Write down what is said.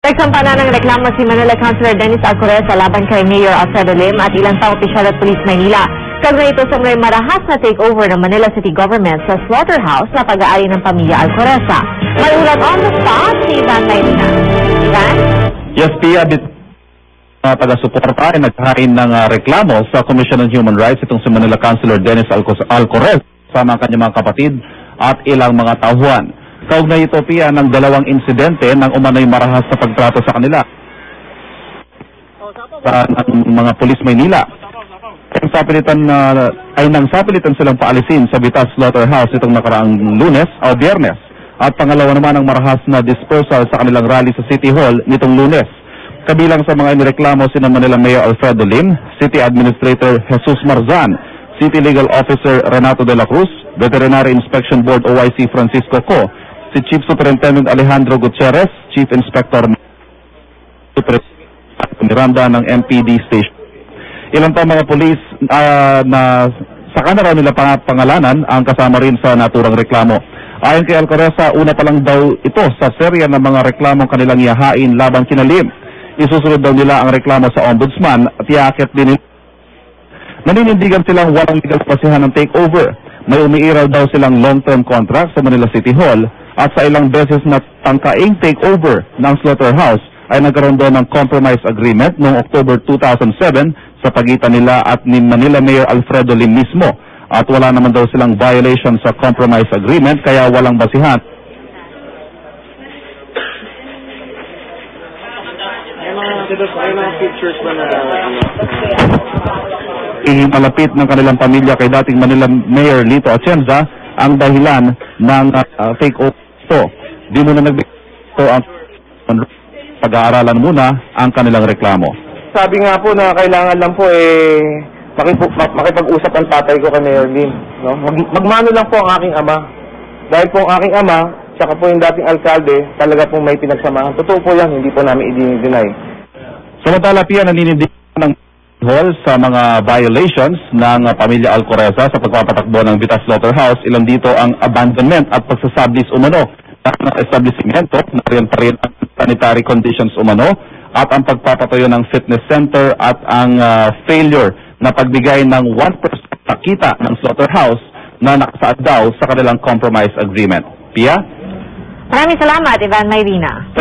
Nagsampa na ng reklamo si Manila Councilor Dennis Alcoreza laban kay Mayor Alfredo Lim at ilang pang opisyal at Police Maynila. Kaugnay ito sa may marahas na takeover ng Manila City Government sa slaughterhouse na pag-aari ng pamilya Alcoreza. May ulat on the spot si Ivan Mayrina. Ivan? Yes, Pia, taga-suporta ay naghain ng reklamo sa Commission on Human Rights itong si Manila Councilor Dennis Alcoreza sama ang kanyang mga kapatid at ilang mga tauhan. Kaugnay ito, Pia, ng dalawang insidente ng umano'y marahas sa pagtrato sa kanila ng mga Police Maynila. Nang sapilitan silang paalisin sa Vitas Slaughterhouse itong nakaraang Lunes o Biyernes. At pangalawa naman ang marahas na dispersal sa kanilang rally sa City Hall nitong Lunes. Kabilang sa mga inireklamo sina Manila Mayor Alfredo Lim, City Administrator Jesus Marzan, City Legal Officer Renato de la Cruz, Veterinary Inspection Board OIC Francisco Co, si Chief Superintendent Alejandro Gutierrez, Chief Inspector Miranda ng MPD Station. Ilang pa mga polis na saka na raw nila pangalanan ang kasama rin sa naturang reklamo. Ayon kay Alcoreza, una pa lang daw ito sa serya ng mga reklamong kanilang ihahain labang kina Lim. Isusunod daw nila ang reklamo sa Ombudsman at iakit din nila. Naninindigan silang walang legal pasihan ng takeover. May umiiraw daw silang long-term contract sa Manila City Hall at sa ilang beses na tangkaing takeover ng slaughterhouse ay nagkaroon doon ng compromise agreement noong October 2007 sa pagitan nila at ni Manila Mayor Alfredo Lim mismo. At wala naman daw silang violation sa compromise agreement kaya walang basihan. Pictures na Malapit ng kanilang pamilya kay dating Manila Mayor Lito Atienza ang dahilan ng takeover. Di muna nagbigay ang pag-aaralan muna ang kanilang reklamo. Sabi nga po na kailangan lang po makipag-usap ang tatay ko kay Mayor Lim. No? Magmano lang po ang aking ama. Dahil po ang aking ama, tsaka po yung dating alkalde, talaga po may pinagsamahan. Totoo po yan, hindi po namin i-deny. Samantala, Pia, naninindigan ng Hall sa mga violations ng pamilya Alcoreza sa pagpapatakbo ng Vitas Slaughterhouse. Ilan dito ang abandonment at pagsasablis umano ng establishmento, nariyan pa rin ang sanitary conditions umano at ang pagpapatayo ng fitness center at ang failure na pagbigay ng 1% na kita ng slaughterhouse na nakasaad daw sa kanilang compromise agreement. Pia? Maraming salamat, Ivan Mayrina.